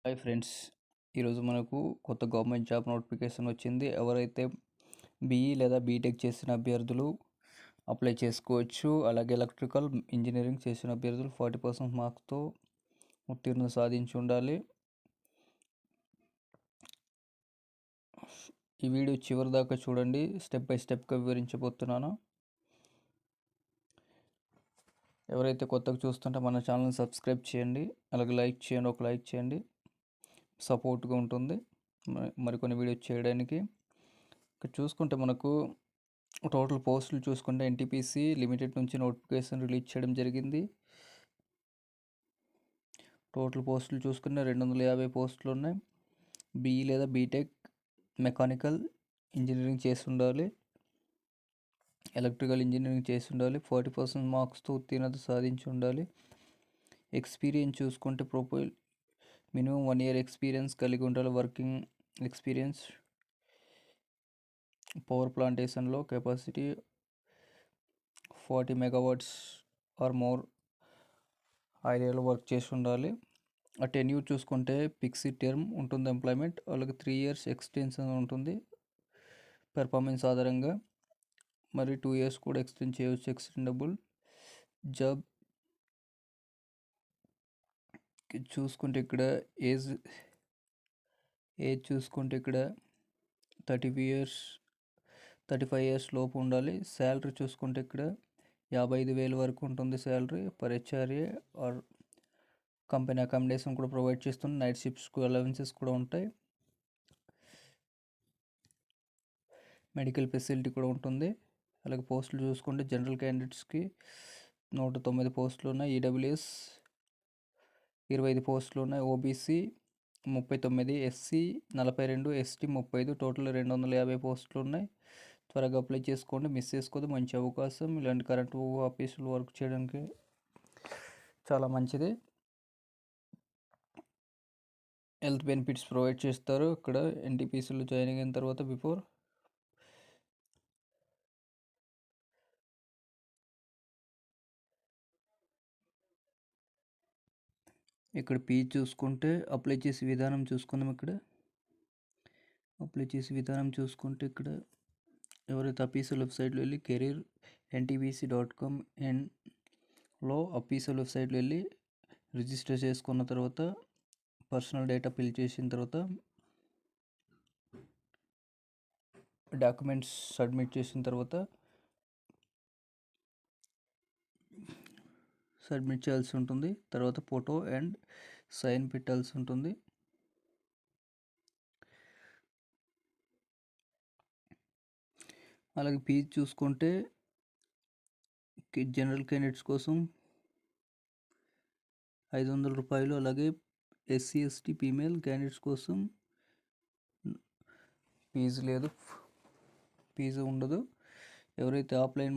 Hi friends, ఈరోజు మనకు కొత్త గవర్నమెంట్ జాబ్ నోటిఫికేషన్ వచ్చింది. ఎవరైతే బీఈ లేదా బీటెక్ చేసిన అభ్యర్థులు అప్లై చేసుకోవచ్చు. అలాగే ఎలక్ట్రికల్ ఇంజనీరింగ్ చేసిన అభ్యర్థులు 40% మార్క్స్తో ఉత్తీర్ణత సాధించి ఉండాలి. ఈ వీడియో చివరి దాకా చూడండి, స్టెప్ బై స్టెప్గా వివరించబోతున్నాను. ఎవరైతే కొత్తగా చూస్తుంటే మన ఛానల్ని సబ్స్క్రైబ్ చేయండి, అలాగే లైక్ చేయండి, సపోర్ట్గా ఉంటుంది మరికొన్ని వీడియోస్ చేయడానికి. ఇక్కడ చూసుకుంటే మనకు టోటల్ పోస్టులు చూసుకుంటే ఎన్టీపీసీ లిమిటెడ్ నుంచి నోటిఫికేషన్ రిలీజ్ చేయడం జరిగింది. టోటల్ పోస్టులు చూసుకుంటే 250 పోస్టులు ఉన్నాయి. బీఈ లేదా బీటెక్ మెకానికల్ ఇంజనీరింగ్ చేసి ఉండాలి, ఎలక్ట్రికల్ ఇంజనీరింగ్ చేసి ఉండాలి, 40% మార్క్స్తో ఉత్తీర్ణత సాధించి ఉండాలి. ఎక్స్పీరియన్స్ చూసుకుంటే ప్రొఫైల్ మినిమం 1 year ఎక్స్పీరియన్స్ కలిగి ఉండాలి. వర్కింగ్ ఎక్స్పీరియన్స్ పవర్ ప్లాంటేషన్లో కెపాసిటీ 40 megawatts ఆర్ మోర్ ఆ ఏరియాలో వర్క్ చేసి ఉండాలి. ఆ టెన్యూర్ చూసుకుంటే ఫిక్స్డ్ టర్మ్ ఉంటుంది ఎంప్లాయ్మెంట్, అలాగే 3 years ఎక్స్టెన్షన్ ఉంటుంది పెర్ఫార్మెన్స్ ఆధారంగా. మరి 2 years కూడా ఎక్స్టెండ్ చేయవచ్చు, ఎక్స్టెండబుల్ జాబ్. చూసుకుంటే ఇక్కడ ఏజ్ చూసుకుంటే ఇక్కడ 35 years లోపు ఉండాలి. శాలరీ చూసుకుంటే ఇక్కడ 55,000 వరకు ఉంటుంది salary per HRA. Or company accommodation కూడా ప్రొవైడ్ చేస్తుంది. నైట్ షిఫ్ట్స్కు అలవెన్సెస్ కూడా ఉంటాయి. మెడికల్ ఫెసిలిటీ కూడా ఉంటుంది. అలాగే పోస్టులు చూసుకుంటే జనరల్ క్యాండిడేట్స్కి 109 పోస్టులు ఉన్నాయి. ఈడబ్ల్యూఎస్ 25 పోస్టులు ఉన్నాయి. ఓబీసీ 39, ఎస్సీ 42, ఎస్టీ 35, టోటల్ 250 పోస్టులు ఉన్నాయి. త్వరగా అప్లై చేసుకోండి, మిస్ చేసుకోవద్దు. మంచి అవకాశం. ఇలాంటి కరెంట్ ఆఫీసులు వర్క్ చేయడానికి చాలా మంచిది. హెల్త్ బెనిఫిట్స్ ప్రొవైడ్ చేస్తారు ఇక్కడ ఎన్టీపీసీలో జాయిన్ అయిన తర్వాత. బిఫోర్ ఇక్కడ ఫీజు చూసుకుంటే అప్లై చేసే విధానం చూసుకుందాం. ఇక్కడ అప్లై చేసే విధానం చూసుకుంటే ఇక్కడ ఎవరైతే అఫీషియల్ వెబ్సైట్లో వెళ్ళి కెరీర్ ntbc.com/లో అఫీషియల్ వెబ్సైట్లో వెళ్ళి రిజిస్టర్ చేసుకున్న తర్వాత పర్సనల్ డేటా ఫిల్ చేసిన తర్వాత డాక్యుమెంట్స్ సబ్మిట్ చేసిన తర్వాత సబ్మిట్ చేయాల్సి ఉంటుంది. తర్వాత ఫోటో అండ్ సైన్ పెట్టాల్సి ఉంటుంది. అలాగే ఫీజు చూసుకుంటే జనరల్ క్యాండిడేట్స్ కోసం 500 రూపాయలు, అలాగే ఎస్సీ ఎస్టీ ఫీమేల్ క్యాండిడేట్స్ కోసం ఫీజు ఉండదు. ఎవరైతే ఆఫ్లైన్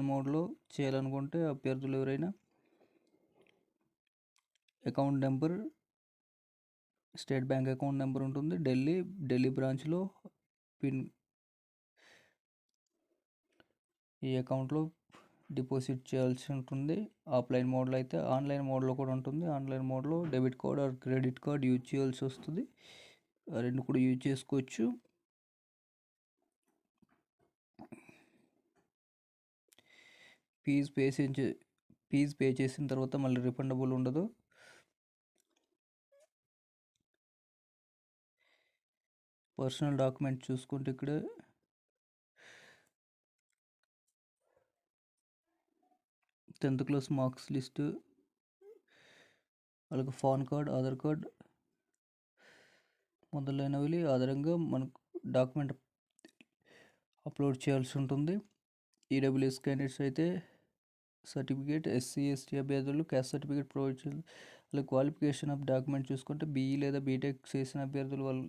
మోడ్లో చేయాలనుకుంటే అభ్యర్థులు ఎవరైనా account number, state bank account number ఉంటుంది ఢిల్లీ బ్రాంచ్లో. ఈ అకౌంట్లో డిపాజిట్ చేయాల్సి ఉంటుంది. ఆఫ్లైన్ మోడ్లో అయితే ఆన్లైన్ మోడ్లో కూడా ఉంటుంది. ఆన్లైన్ మోడ్లో debit card or credit card use చేయాల్సి వస్తుంది. ఆ రెండు కూడా యూజ్ చేసుకోవచ్చు. ఫీజు పే చేసిన తర్వాత మళ్ళీ రిఫండబుల్ ఉండదు. పర్సనల్ డాక్యుమెంట్ చూసుకుంటే ఇక్కడ టెన్త్ క్లాస్ మార్క్స్ లిస్టు, అలాగే పాన్ కార్డ్, ఆధార్ కార్డ్ మొదలైనవి ఆధారంగా మనకు డాక్యుమెంట్ అప్లోడ్ చేయాల్సి ఉంటుంది. ఈడబ్ల్యూఎస్ క్యాండిడేట్స్ అయితే సర్టిఫికేట్, ఎస్సీ ఎస్టీ అభ్యర్థులు క్యాస్ట్ సర్టిఫికేట్ ప్రొవైడ్ చేయాలి. అలాగే క్వాలిఫికేషన్ ఆఫ్ డాక్యుమెంట్ చూసుకుంటే బీఈ లేదా బీటెక్ చేసిన అభ్యర్థులు వాళ్ళ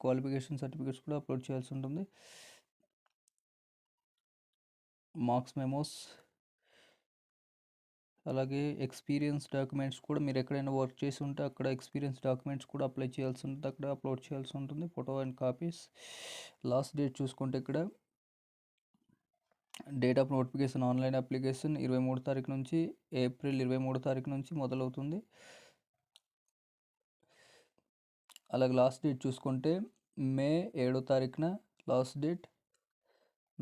క్వాలిఫికేషన్ సర్టిఫికేట్స్ కూడా అప్లోడ్ చేయాల్సి ఉంటుంది. మార్క్స్ మెమోస్, అలాగే ఎక్స్పీరియన్స్ డాక్యుమెంట్స్ కూడా మీరు ఎక్కడైనా వర్క్ చేసి ఉంటే అక్కడ ఎక్స్పీరియన్స్ డాక్యుమెంట్స్ కూడా అప్లై చేయాల్సి ఉంటుంది, అక్కడ అప్లోడ్ చేయాల్సి ఉంటుంది. Photo and copies. Last date చూసుకుంటే ఇక్కడ date of notification online application 23 తారీఖు నుంచి ఏప్రిల్ 23 తారీఖు నుంచి మొదలవుతుంది. అలాగే లాస్ట్ డేట్ చూసుకుంటే మే 7వ తారీఖున లాస్ట్ డేట్.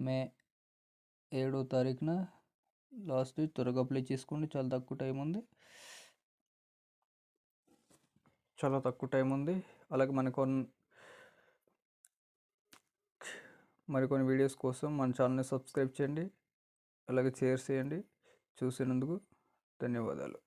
మే 7వ తారీఖున లాస్ట్ డేట్. త్వరగా అప్లై చేసుకోండి, చాలా తక్కువ టైం ఉంది. అలాగే మరికొన్ని వీడియోస్ కోసం మన ఛానల్ని సబ్స్క్రైబ్ చేయండి, అలాగే షేర్ చేయండి. చూసినందుకు ధన్యవాదాలు.